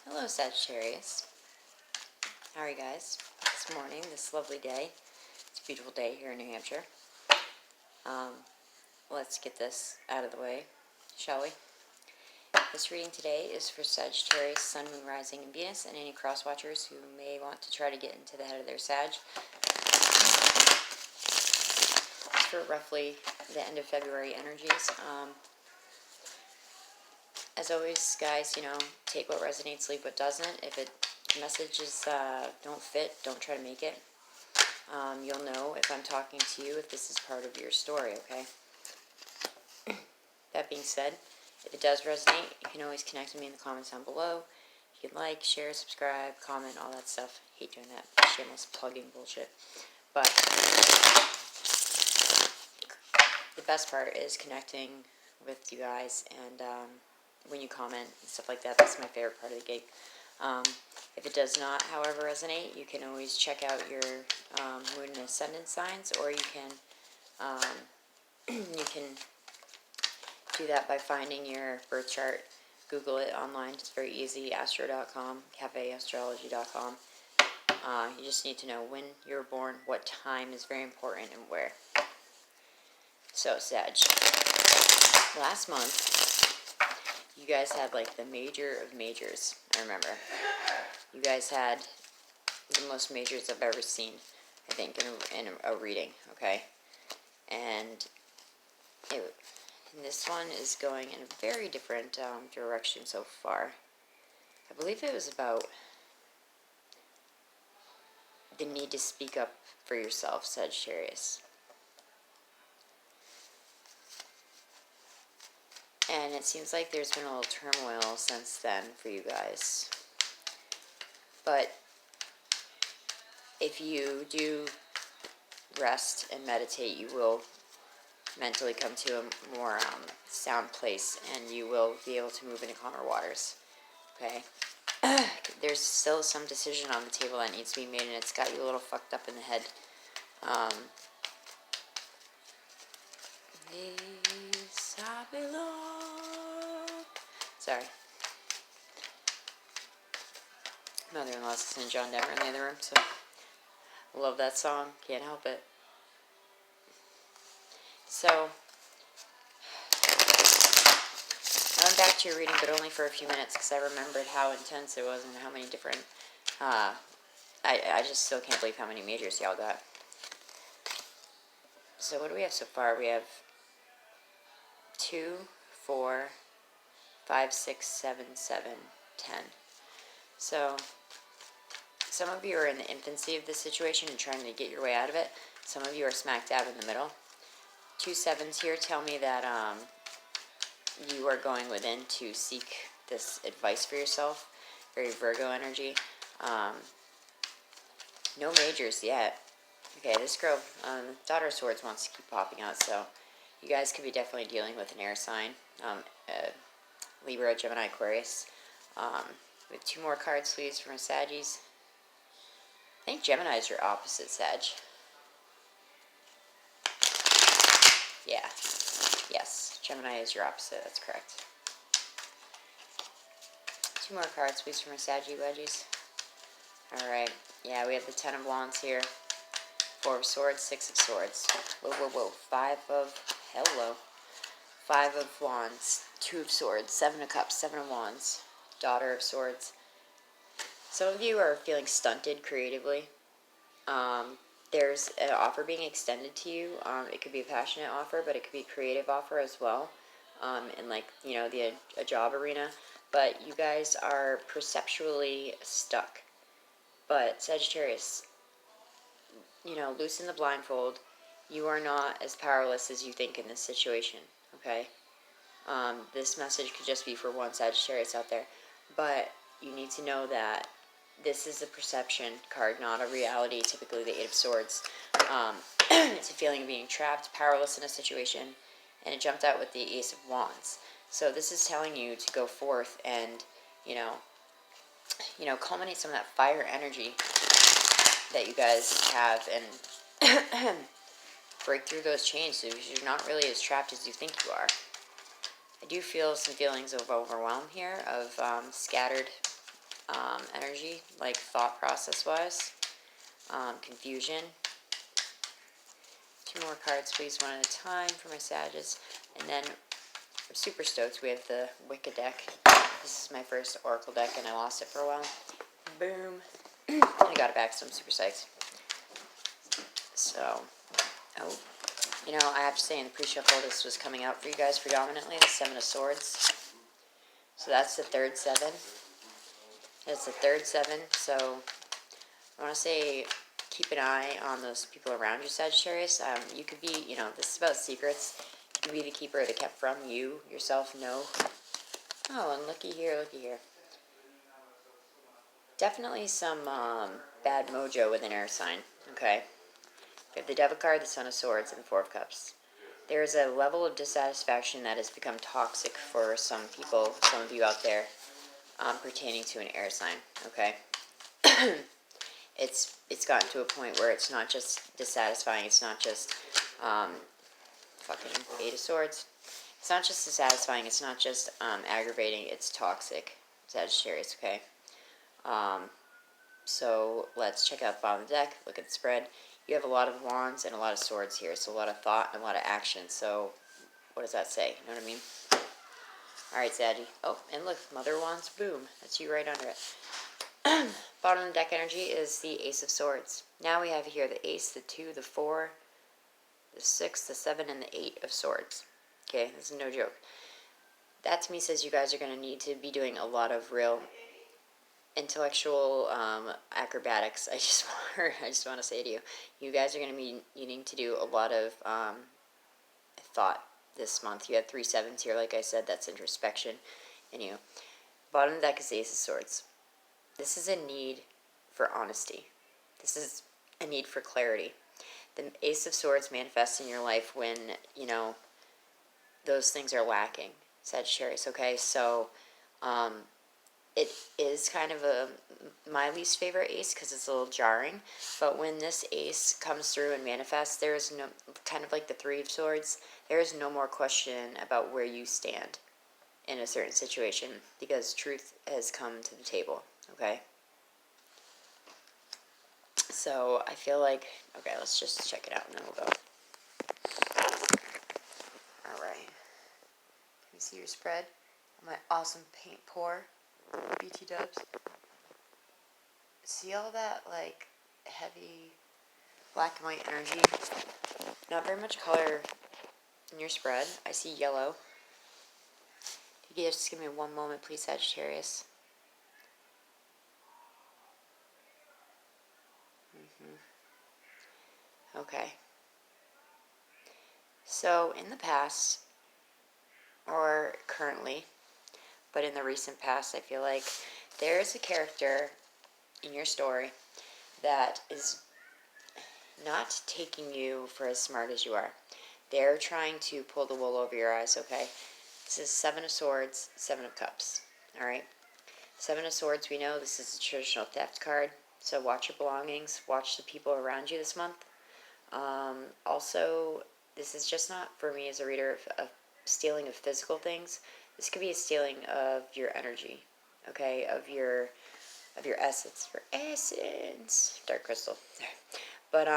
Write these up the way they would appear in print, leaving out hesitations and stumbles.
Hello, Sagittarius. How are you guys this morning, this lovely day? It's a beautiful day here in New Hampshire. Let's get this out of the way, shall we? This reading today is for Sagittarius, Sun, Moon, Rising, and Venus, and any cross-watchers who may want to try to get into the head of their Sag. It's for roughly the end of February energies. As always, guys, take what resonates, leave what doesn't. If messages don't fit, don't try to make it. You'll know if I'm talking to you, if this is part of your story, okay? That being said, if it does resonate, you can always connect with me in the comments down below. You can like, share, subscribe, comment, all that stuff. I hate doing that shameless plugging bullshit. But the best part is connecting with you guys, and when you comment and stuff like that, that's my favorite part of the gig. If it does not, however, resonate, you can always check out your moon and ascendant signs, or you can do that by finding your birth chart. Google it online. It's very easy. Astro.com, cafeastrology.com. You just need to know when you were born, what time is very important, and where. So, Sag. Last month, you guys had like the major of majors. I remember. You guys had the most majors I've ever seen, I think, in a reading, okay? And this one is going in a very different direction so far. I believe it was about the need to speak up for yourself, Sagittarius. And it seems like there's been a little turmoil since then for you guys. But if you do rest and meditate, you will mentally come to a more sound place, and you will be able to move into calmer waters. Okay? There's still some decision on the table that needs to be made, and it's got you a little fucked up in the head. Sorry. Mother-in-law's listening to John Denver in the other room, so love that song. Can't help it. So, I went back to your reading, but only for a few minutes, because I remembered how intense it was and how many different, I just still can't believe how many majors y'all got. So what do we have so far? We have 2, 4, 5, 6, 7, 7, 10. So, some of you are in the infancy of this situation and trying to get your way out of it. Some of you are smack dab in the middle. 2 7s here tell me that you are going within to seek this advice for yourself. Very Virgo energy. No majors yet. Okay, this girl, Daughter of Swords, wants to keep popping out, so you guys could be definitely dealing with an air sign. Libra, Gemini, Aquarius. With 2 more cards, please, from Saggies. I think Gemini is your opposite, Sag. Yeah. Yes, Gemini is your opposite. That's correct. 2 more cards, please, from Saggy Wedgies. Alright. Yeah, we have the 10 of Wands here. 4 of Swords, 6 of Swords. Whoa, whoa, whoa. 5 of Wands, 2 of Swords, 7 of Cups, 7 of Wands. Daughter of Swords. Some of you are feeling stunted creatively. There's an offer being extended to you. It could be a passionate offer, but it could be a creative offer as well. In like, a job arena. But you guys are perceptually stuck. But Sagittarius, loosen the blindfold. You are not as powerless as you think in this situation, okay? This message could just be for one Sagittarius out there. But you need to know that this is a perception card, not a reality, typically the 8 of Swords. It's a feeling of being trapped, powerless in a situation, and it jumped out with the Ace of Wands. So this is telling you to go forth and, culminate some of that fire energy that you guys have and break through those chains so you're not really as trapped as you think you are. I do feel some feelings of overwhelm here, of scattered energy, like thought process-wise. Confusion. 2 more cards, please, one at a time for my Sages. And then I'm super stoked. We have the Wicca deck. This is my first Oracle deck, and I lost it for a while. Boom. And I got it back, so I'm super psyched. So, you know, I have to say in the pre-shuffle, this was coming out for you guys predominantly, the 7 of Swords. So that's the third 7. It's the third 7, so I want to say keep an eye on those people around you, Sagittarius. You could be, you know, this is about secrets. You could be the keeper or the kept from. You yourself know. Oh, and looky here, looky here. Definitely some bad mojo with an air sign, okay? We have the Devil card, the Son of Swords, and the 4 of Cups. There is a level of dissatisfaction that has become toxic for some people, some of you out there, pertaining to an air sign, okay? It's gotten to a point where it's not just dissatisfying, it's not just fucking 8 of Swords. It's not just dissatisfying, it's not just aggravating, it's toxic, Sagittarius, okay? So let's check out the bottom of the deck, look at the spread. You have a lot of wands and a lot of swords here, so a lot of thought and a lot of action. So what does that say? You know what I mean? Alright, Saggy. Oh, and look, Mother of Wands, boom. That's you right under it. Bottom of the deck energy is the Ace of Swords. Now we have here the Ace, the 2, the 4, the 6, the 7, and the 8 of Swords. Okay, this is no joke. That to me says you guys are going to need to be doing a lot of real intellectual acrobatics. I just want to say to you, you guys are going to be needing to do a lot of thought this month. You have 3 7s here, like I said, that's introspection in you. Bottom of the deck is the Ace of Swords. This is a need for honesty. This is a need for clarity. The Ace of Swords manifests in your life when, you know, those things are lacking, Sagittarius, okay? So, it is kind of my least favorite ace because it's a little jarring. But when this ace comes through and manifests, there is no, kind of like the 3 of Swords, there is no more question about where you stand in a certain situation because truth has come to the table, okay? So I feel like, okay, let's just check it out and then we'll go. Alright. Can you see your spread? My awesome paint pour. BT dubs. See all that, like, heavy black and white energy? Not very much color in your spread. I see yellow. If you could just give me one moment, please, Sagittarius. Okay. So, in the past, or currently, but in the recent past, I feel like there's a character in your story that is not taking you for as smart as you are. They're trying to pull the wool over your eyes, okay? This is 7 of Swords, 7 of Cups, alright? 7 of Swords, we know this is a traditional theft card, so watch your belongings, watch the people around you this month. Also, this is just not for me as a reader of stealing of physical things. This could be a stealing of your energy, okay, of your essence, dark crystal. But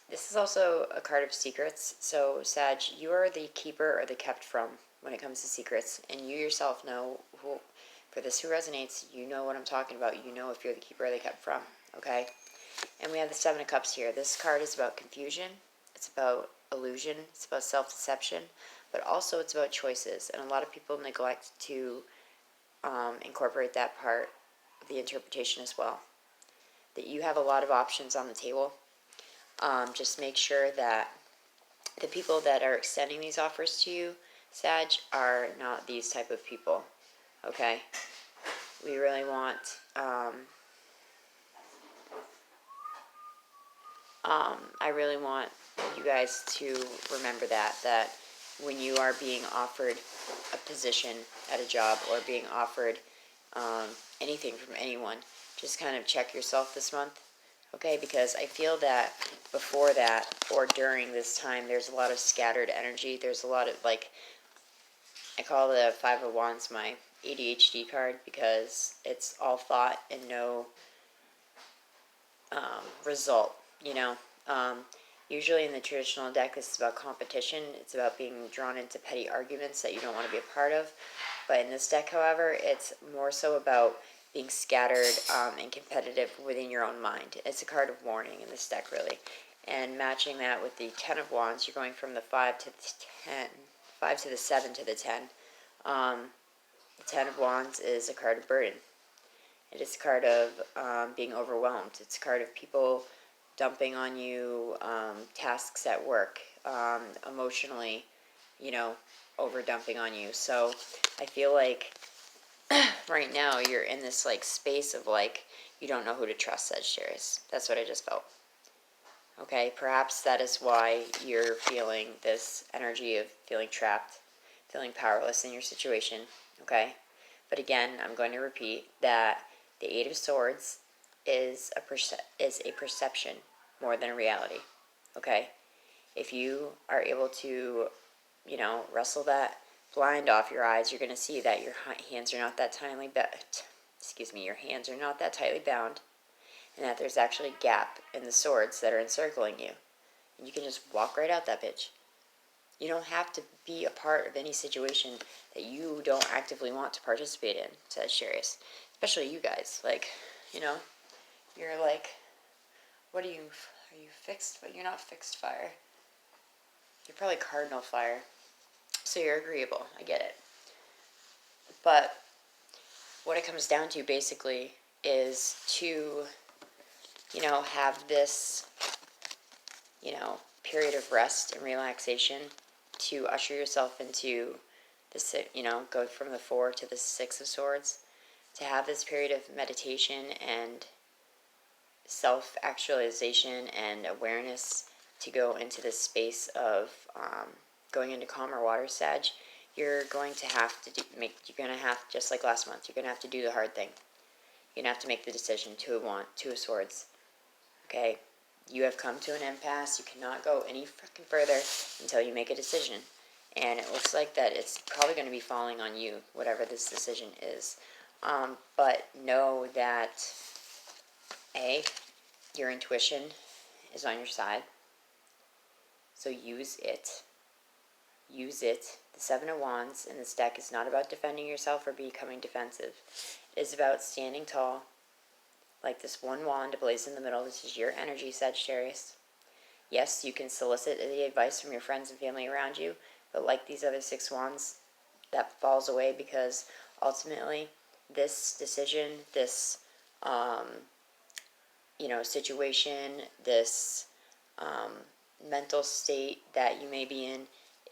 this is also a card of secrets. So Sag, you are the keeper or the kept from when it comes to secrets, and you yourself know who. For this who resonates, you know what I'm talking about. You know if you're the keeper or the kept from, okay? And we have the 7 of Cups here. This card is about confusion. It's about illusion. It's about self-deception. But also it's about choices. And a lot of people neglect to incorporate that part of the interpretation as well. That you have a lot of options on the table. Just make sure that the people that are extending these offers to you, Sag, are not these type of people. Okay? We really want... I really want you guys to remember that when you are being offered a position at a job or being offered anything from anyone, just kind of check yourself this month, okay? Because I feel that before that or during this time, there's a lot of scattered energy. There's a lot of, like, I call the 5 of Wands my ADHD card because it's all thought and no result, you know. Usually in the traditional deck, this is about competition. It's about being drawn into petty arguments that you don't want to be a part of. But in this deck, however, it's more so about being scattered and competitive within your own mind. It's a card of warning in this deck, really. And matching that with the Ten of Wands, you're going from the 5 to the 10, 5 to the 7 to the 10. The Ten of Wands is a card of burden. It is a card of being overwhelmed. It's a card of people dumping on you, tasks at work, emotionally, you know, over dumping on you. So I feel like right now you're in this like space of like you don't know who to trust, Sagittarius. That's what I just felt. Okay, perhaps that is why you're feeling this energy of feeling trapped, feeling powerless in your situation. Okay, but again, I'm going to repeat that the Eight of Swords is a perception more than a reality. Okay, if you are able to, you know, wrestle that blind off your eyes, you're going to see that your hands are not that tightly your hands are not that tightly bound, and that there's actually a gap in the swords that are encircling you, and you can just walk right out that bitch. You don't have to be a part of any situation that you don't actively want to participate in, Sagittarius. Especially you guys, like, you know, you're like, what are you fixed? But you're not fixed fire. You're probably cardinal fire. So you're agreeable, I get it. But what it comes down to basically is to, you know, have this, you know, period of rest and relaxation to usher yourself into the, you know, go from the 4 to the 6 of Swords, to have this period of meditation and self-actualization and awareness to go into this space of going into calmer water, Sag. You're going to have to just like last month, you're going to have to do the hard thing. You're going to have to make the decision. Two of Swords. Okay? You have come to an impasse. You cannot go any fucking further until you make a decision. And it looks like that it's probably going to be falling on you, whatever this decision is. But know that, A, your intuition is on your side. So use it. Use it. The Seven of Wands in this deck is not about defending yourself or becoming defensive. It is about standing tall, like this one wand ablaze in the middle. This is your energy, Sagittarius. Yes, you can solicit the advice from your friends and family around you, but like these other 6 wands, that falls away because ultimately this decision, this, you know, situation, this mental state that you may be in,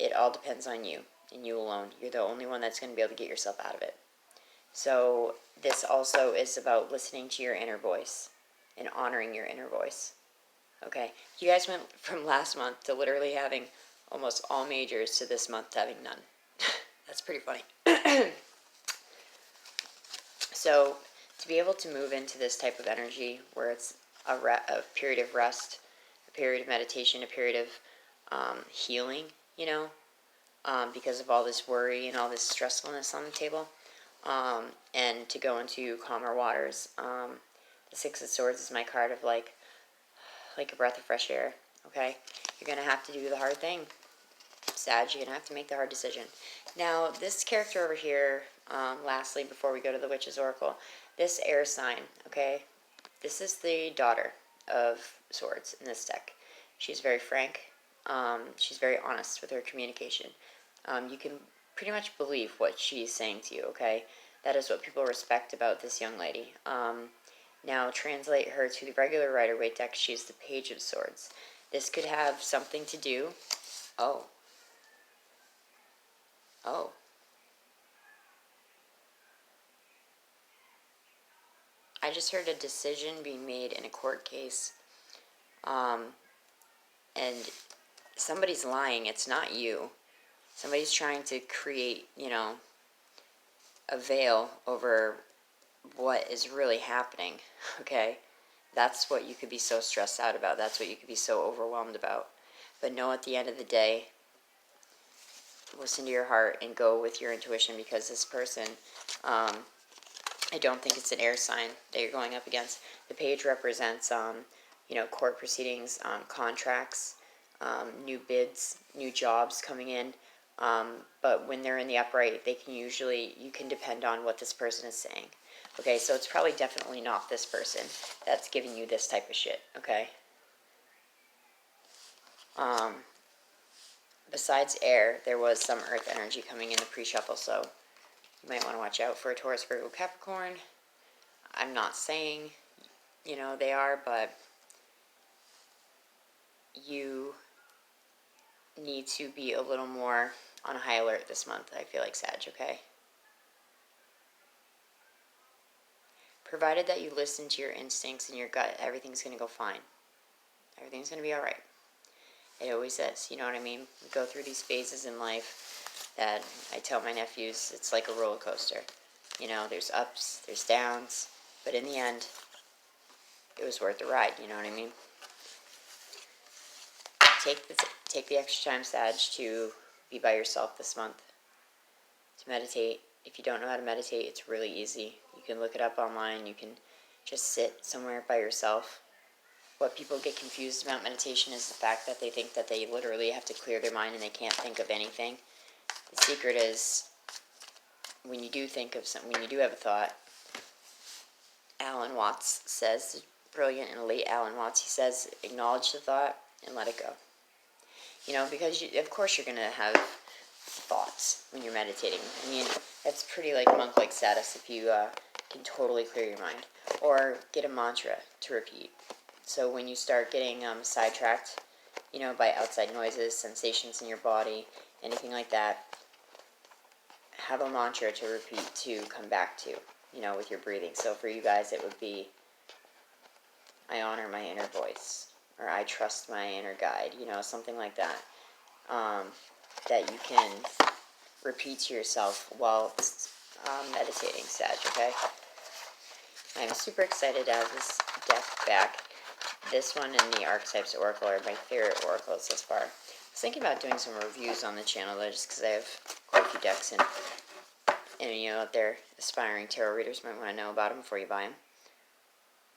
it all depends on you and you alone. You're the only one that's going to be able to get yourself out of it. So this also is about listening to your inner voice and honoring your inner voice. Okay? You guys went from last month to literally having almost all majors to this month having none. That's pretty funny. So to be able to move into this type of energy where it's a period of rest, a period of meditation, a period of healing, you know, because of all this worry and all this stressfulness on the table, and to go into calmer waters. The 6 of Swords is my card of like a breath of fresh air. Okay, you're gonna have to do the hard thing, Sag. You're gonna have to make the hard decision. Now, this character over here, lastly, before we go to the Witch's Oracle, this air sign. Okay, this is the daughter of Swords in this deck. She's very frank. She's very honest with her communication. You can pretty much believe what she's saying to you, okay? That is what people respect about this young lady. Now, translate her to the regular Rider-Waite deck. She's the Page of Swords. This could have something to do... Oh. I just heard a decision being made in a court case. And somebody's lying. It's not you. Somebody's trying to create, you know, a veil over what is really happening, okay? That's what you could be so stressed out about. That's what you could be so overwhelmed about. But know at the end of the day, listen to your heart and go with your intuition, because this person, I don't think it's an air sign that you're going up against. The page represents, court proceedings, contracts, new bids, new jobs coming in. But when they're in the upright, you can depend on what this person is saying. Okay, so it's probably definitely not this person that's giving you this type of shit, okay? Besides air, there was some earth energy coming in the pre-shuffle, so you might want to watch out for a Taurus, Virgo, Capricorn. I'm not saying, they are, but you need to be a little more on high alert this month, I feel like, Sag, okay? Provided that you listen to your instincts and your gut, everything's going to go fine. Everything's going to be all right. It always is, you know what I mean? We go through these phases in life that I tell my nephews, it's like a roller coaster. There's ups, there's downs, but in the end, it was worth the ride, you know what I mean? Take the extra time, Sag, to be by yourself this month, to meditate. If you don't know how to meditate, it's really easy. You can look it up online. You can just sit somewhere by yourself. What people get confused about meditation is the fact that they think that they literally have to clear their mind and they can't think of anything. The secret is, when you do think of something, when you do have a thought, Alan Watts says, brilliant and late Alan Watts, he says, acknowledge the thought and let it go. Because of course you're going to have thoughts when you're meditating. I mean, that's pretty monk-like status if you can totally clear your mind. Or get a mantra to repeat. So when you start getting sidetracked, by outside noises, sensations in your body, anything like that, have a mantra to repeat to come back to, with your breathing. So for you guys, it would be, I honor my inner voice, or I trust my inner guide, something like that, that you can repeat to yourself while meditating, Sag, okay? I'm super excited to have this deck back. This one and the Archetypes Oracle are my favorite oracles thus far. I was thinking about doing some reviews on the channel, though, just because I have quite a few decks, and out there, aspiring tarot readers might want to know about them before you buy them.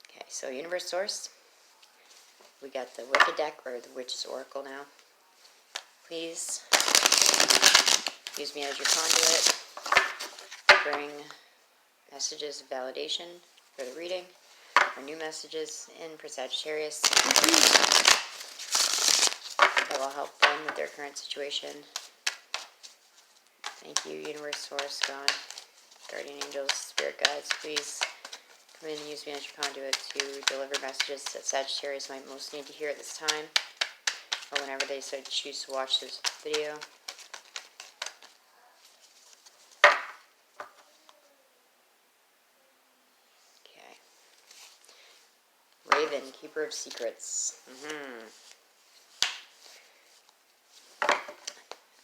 Okay, so Universe Source, we got the Wicked deck, or the Witch's Oracle now. Please use me as your conduit. Bring messages of validation for the reading, or new messages in for Sagittarius that will help them with their current situation. Thank you, Universe, Source, God, Guardian Angels, Spirit Guides. Please come in and use me as your conduit to deliver messages that Sagittarius might most need to hear at this time, or whenever they choose to watch this video. Okay. Raven, Keeper of Secrets.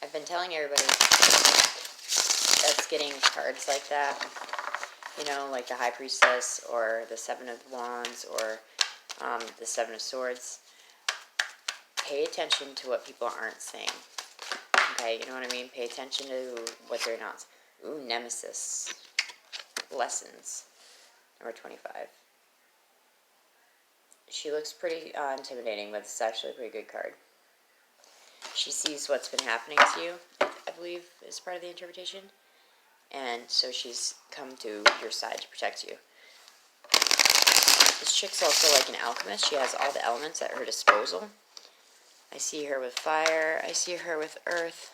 I've been telling everybody that's getting cards like that, like the High Priestess, or the Seven of Wands, or the Seven of Swords. Pay attention to what people aren't saying. Okay, you know what I mean? Pay attention to what they're not. Ooh, Nemesis. Lessons. Number 25. She looks pretty intimidating, but it's actually a pretty good card. She sees what's been happening to you, I believe, is part of the interpretation. And so she's come to your side to protect you. This chick's also like an alchemist. She has all the elements at her disposal. I see her with fire. I see her with earth.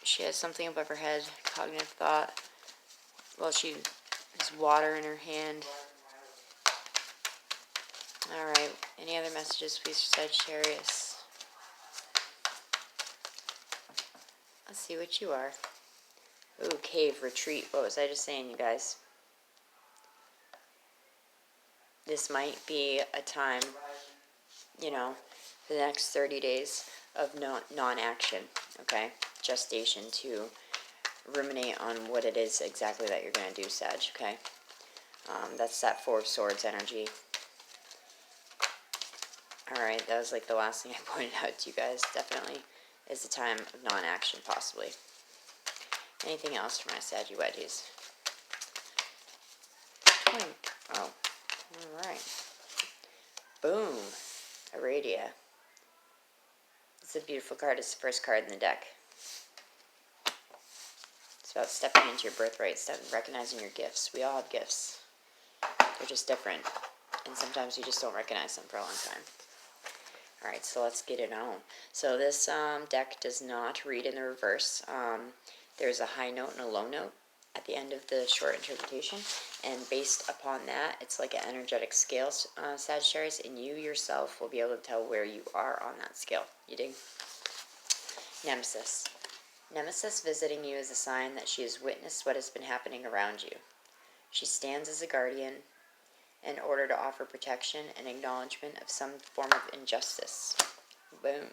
She has something above her head, cognitive thought. Well, she has water in her hand. Alright, any other messages, please, for Sagittarius? Let's see what you are. Ooh, cave, retreat. What was I just saying, you guys? This might be a time, for the next 30 days of non-action, okay? Gestation, to ruminate on what it is exactly that you're going to do, Sag, okay? That's that Four of Swords energy. Alright, that was like the last thing I pointed out to you guys. Definitely is the time of non-action, possibly. Anything else for my Saggy Wedgies? Oh, alright. Boom. Aradia. It's a beautiful card. It's the first card in the deck. It's about stepping into your birthright, recognizing your gifts. We all have gifts. They're just different. And sometimes we just don't recognize them for a long time. Alright, so let's get it on. So this deck does not read in the reverse. There's a high note and a low note at the end of the short interpretation. And based upon that, it's like an energetic scale, Sagittarius, and you yourself will be able to tell where you are on that scale. You dig? Nemesis. Nemesis visiting you is a sign that she has witnessed what has been happening around you. She stands as a guardian in order to offer protection and acknowledgement of some form of injustice. Boom.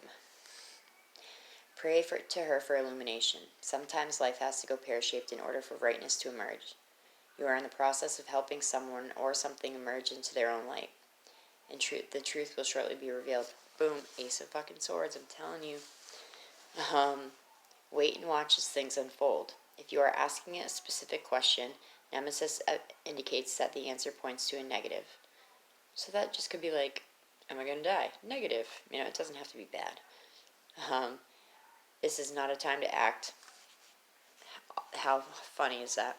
Pray to her for illumination. Sometimes life has to go pear-shaped in order for rightness to emerge. You are in the process of helping someone or something emerge into their own light. And the truth will shortly be revealed. Boom. Ace of fucking swords, I'm telling you. Wait and watch as things unfold. If you are asking it a specific question, Nemesis indicates that the answer points to a negative. So that just could be like, am I going to die? Negative. You know, it doesn't have to be bad. This is not a time to act. How funny is that?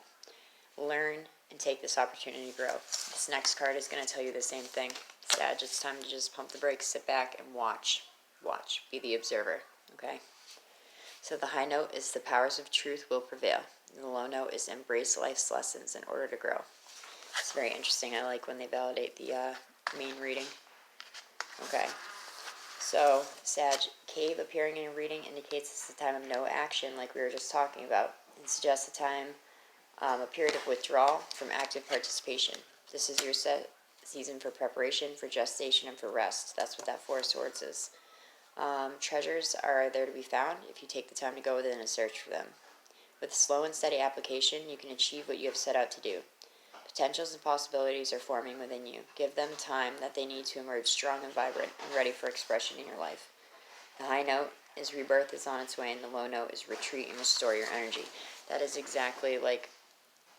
Learn and take this opportunity to grow. This next card is going to tell you the same thing. Sag, it's time to just pump the brakes, sit back, and watch. Watch. Be the observer. Okay? So the high note is the powers of truth will prevail. And the low note is embrace life's lessons in order to grow. It's very interesting. I like when they validate the main reading. Okay. So, Sag, cave appearing in a reading indicates it's a time of no action, like we were just talking about. It suggests a time, a period of withdrawal from active participation. This is your season for preparation, for gestation, and for rest. That's what that Four of Swords is. Treasures are there to be found if you take the time to go within and search for them. With slow and steady application, you can achieve what you have set out to do. Potentials and possibilities are forming within you. Give them time that they need to emerge strong and vibrant and ready for expression in your life. The high note is rebirth is on its way, and the low note is retreat and restore your energy. That is exactly, like,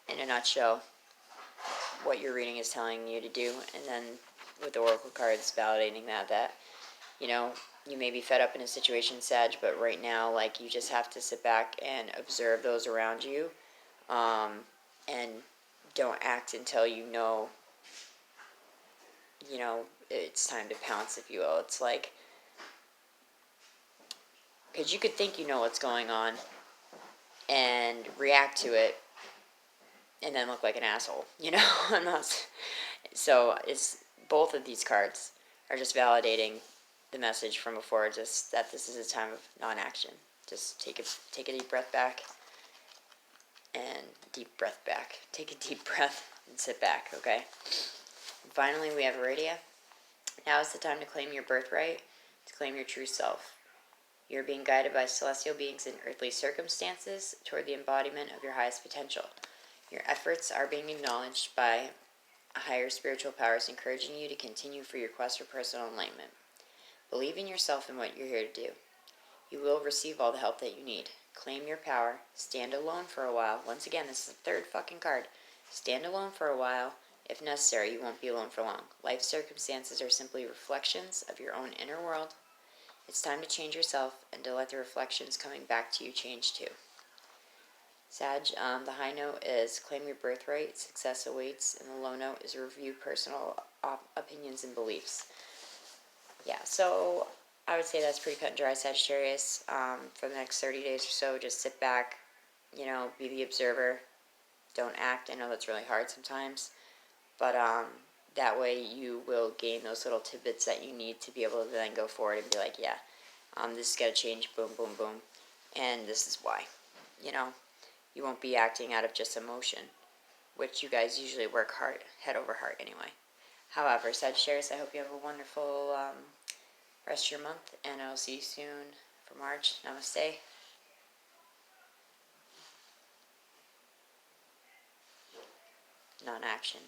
in a nutshell, what your reading is telling you to do. And then with the oracle cards validating that, you know, you may be fed up in a situation, Sag, but right now, like, you just have to sit back and observe those around you, and don't act until you know, it's time to pounce, if you will. It's like, because you could think you know what's going on and react to it and then look like an asshole, I'm not. So it's both of these cards are just validating the message from before, just that this is a time of non-action. Just take a deep breath back, and take a deep breath and sit back, okay? And finally, we have Aradia. Now is the time to claim your birthright, to claim your true self. You're being guided by celestial beings in earthly circumstances toward the embodiment of your highest potential. Your efforts are being acknowledged by higher spiritual powers, encouraging you to continue for your quest for personal enlightenment. Believe in yourself and what you're here to do. You will receive all the help that you need. Claim your power. Stand alone for a while. Once again, this is the third fucking card. Stand alone for a while. If necessary, you won't be alone for long. Life circumstances are simply reflections of your own inner world. It's time to change yourself and to let the reflections coming back to you change too. Sag, the high note is claim your birthright, success awaits, and the low note is review personal opinions and beliefs. Yeah, so I would say that's pretty cut and dry, Sagittarius. For the next 30 days or so, just sit back, be the observer. Don't act. I know that's really hard sometimes, but that way you will gain those little tidbits that you need to be able to then go forward and be like, yeah, this is going to change, boom, boom, boom, and this is why. You won't be acting out of just emotion, which you guys usually work hard, head over heart anyway. However, Sagittarius, I hope you have a wonderful rest of your month, and I'll see you soon for March. Namaste. Non-action.